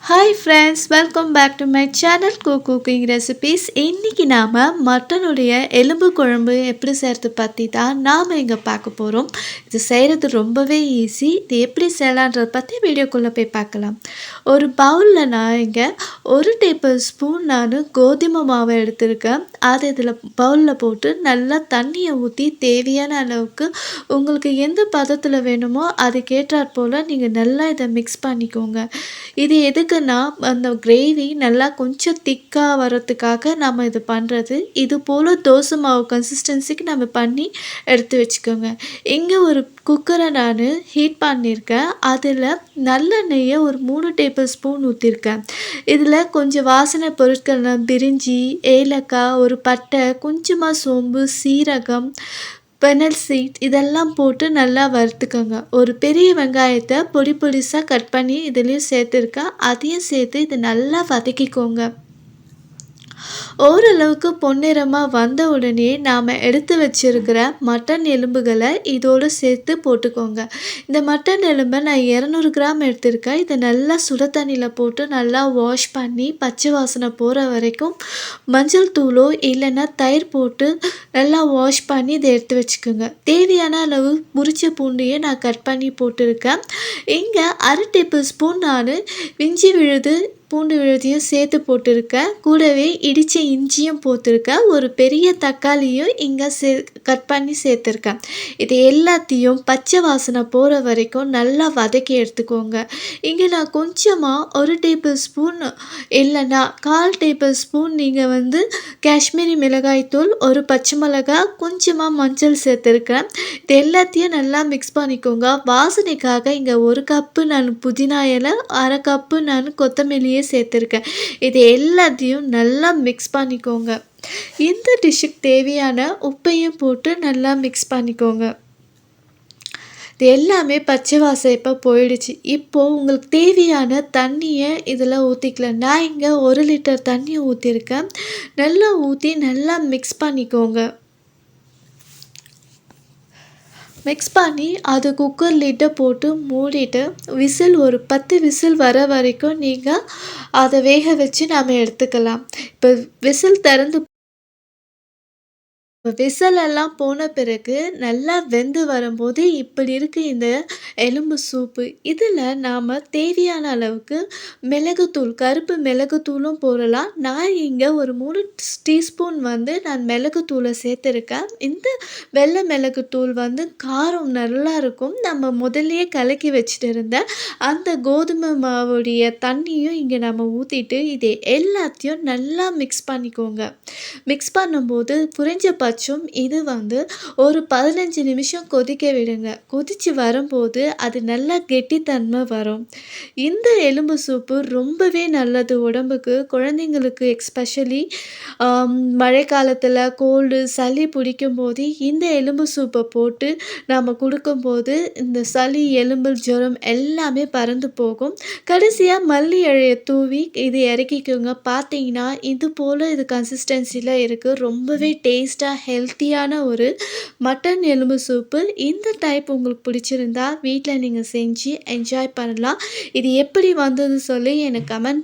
Hi friends, welcome back to my channel cooking recipes. இன்றைக்கி நாம் மட்டனுடைய எலும்பு குழம்பு எப்படி செய்கிறது பற்றி தான் நாம் இங்கே பார்க்க போகிறோம். இது செய்கிறது ரொம்பவே ஈஸி. இது எப்படி செய்யலான்றதை பற்றி வீடியோக்குள்ளே போய் பார்க்கலாம். ஒரு பவுலில் நான் இங்கே 1 டேபிள் ஸ்பூன் கோதுமை மாவை எடுத்திருக்கேன். அதை இதில் பவுலில் போட்டு நல்லா தண்ணியை ஊற்றி தேவையான அளவுக்கு உங்களுக்கு எந்த பதத்தில் வேணுமோ அதுக்கேற்றாற் போல் நீங்கள் நல்லா இதை மிக்ஸ் பண்ணிக்கோங்க. இது எதுக்குன்னா அந்த கிரேவி நல்லா கொஞ்சம் திக்காக வரத்துக்காக நம்ம இது பண்ணுறது. இது போல் தோசை மாவு கன்சிஸ்டன்சிக்கு நம்ம பண்ணி எடுத்து வச்சுக்கோங்க. இங்கே ஒரு குக்கரை நான் ஹீட் பண்ணியிருக்கேன். அதில் நல்லெண்ணெயை ஒரு 3 டேபிள் ஸ்பூன் ஊற்றிருக்கேன். இதில் கொஞ்சம் வாசனை பொருட்கள் பிரிஞ்சி, ஏலக்காய், ஒரு பட்டை, கொஞ்சமாக சோம்பு, சீரகம், பெனல் சீட் இதெல்லாம் போட்டு நல்லா வறுத்துக்கோங்க. ஒரு பெரிய வெங்காயத்தை பொடிசாக கட் பண்ணி இதுலேயும் சேர்த்துருக்கேன். அதையும் சேர்த்து இது நல்லா வதக்கிக்கோங்க. ஓரளவுக்கு பொன்னிறமாக வந்த உடனே நாம் எடுத்து வச்சுருக்கிற மட்டன் எலும்புகளை இதோடு சேர்த்து போட்டுக்கோங்க. இந்த மட்டன் எலும்பை நான் 200 கிராம் எடுத்திருக்கேன். இதை நல்லா சுட தண்ணியில் போட்டு நல்லா வாஷ் பண்ணி பச்சை வாசனை போகிற வரைக்கும் மஞ்சள் தூளோ இல்லைன்னா தயிர் போட்டு நல்லா வாஷ் பண்ணி இதை எடுத்து வச்சுக்கோங்க. தேவையான அளவு உரிச்ச பூண்டையே நான் கட் பண்ணி போட்டிருக்கேன். இங்கே 1/2 டேபிள் ஸ்பூன் நான் இஞ்சி விழுது பூண்டு விழுதியும் சேர்த்து போட்டிருக்கேன். கூடவே இடித்த இஞ்சியும் போட்டிருக்கேன். ஒரு பெரிய தக்காளியும் இங்கே கட் பண்ணி சேர்த்துருக்கேன். இது எல்லாத்தையும் பச்சை வாசனை போகிற வரைக்கும் நல்லா வதக்கி எடுத்துக்கோங்க. இங்கே நான் கொஞ்சமாக 1 டேபிள் ஸ்பூன் இல்லைன்னா 1/4 டேபிள் ஸ்பூன் நீங்கள் காஷ்மீரி மிளகாய்த்தூள், ஒரு பச்சை மிளகாய், கொஞ்சமாக மஞ்சள் சேர்த்துருக்கேன். இது எல்லாத்தையும் நல்லா மிக்ஸ் பண்ணிக்கோங்க. வாசனைக்காக இங்கே 1 கப்பு நான் புதினா இலை, 1/2 கப்பு நான் கொத்தமல்லியை சேர்த்துருக்கேன். இது எல்லாத்தையும் நல்லா மிக்ஸ் பண்ணிக்கோங்க. இந்த டிஷ்ஷுக்கு தேவையான உப்பையும் போட்டு நல்லா மிக்ஸ் பண்ணிக்கோங்க. இது எல்லாமே பச்சை வாசம் இப்போ போயிடுச்சு. இப்போது உங்களுக்கு தேவையான தண்ணியை இதில் ஊற்றிக்கலாம். நான் இங்கே 1 லிட்டர் தண்ணி ஊற்றிருக்கேன். நல்லா ஊற்றி நல்லா மிக்ஸ் பண்ணிக்கோங்க. மிக்ஸ் பண்ணி அது குக்கர் லிட்டை போட்டு மூடிட்டு விசில் ஒரு 10 விசில் வர வரைக்கும் நீங்கள் அதை வேக வச்சு நாம் எடுத்துக்கலாம். இப்போ விசில் திறந்து விசிலெல்லாம் போன பிறகு நல்லா வெந்து வரும்போது இப்படி இருக்குது இந்த எலும்பு சூப்பு. இதில் நாம் தேவையான அளவுக்கு மிளகுத்தூள், கருப்பு மிளகுத்தூளும் போடலாம். நான் இங்கே ஒரு 3 டீஸ்பூன் நான் மிளகுத்தூளை சேர்த்துருக்கேன். இந்த வெள்ளை மிளகுத்தூள் காரம் நல்லா இருக்கும். நம்ம முதல்லையே கலக்கி வச்சுட்டு இருந்த அந்த கோதுமை மாவுடைய தண்ணியும் இங்கே நம்ம ஊற்றிட்டு இதை எல்லாத்தையும் நல்லா மிக்ஸ் பண்ணிக்கோங்க. மிக்ஸ் பண்ணும்போது குறைஞ்ச இது ஒரு 15 நிமிஷம் கொதிக்க விடுங்க. கொதித்து வரும்போது அது நல்லா கெட்டித்தன்மை வரும். இந்த எலும்பு சூப்பு ரொம்பவே நல்லது உடம்புக்கு. குழந்தைங்களுக்கு எக்ஸ்பெஷலி மழை காலத்தில் கோல்டு சளி பிடிக்கும் போது இந்த எலும்பு சூப்பை போட்டு நாம் கொடுக்கும்போது இந்த சளி, எலும்பு, ஜுரம் எல்லாமே பறந்து போகும். கடைசியாக மல்லி இலையை தூவி இது இறக்கிக்கோங்க. பார்த்தீங்கன்னா இது போல் இது கன்சிஸ்டன்சியில் இருக்குது. ரொம்பவே டேஸ்ட்டாக ஹெல்த்தியான ஒரு மட்டன் எலும்பு சூப்பு. இந்த டைப் உங்களுக்கு பிடிச்சிருந்தா வீட்டில் நீங்கள் செஞ்சு என்ஜாய் பண்ணலாம். இது எப்படி வந்தது சொல்லி எனக்கு கமெண்ட்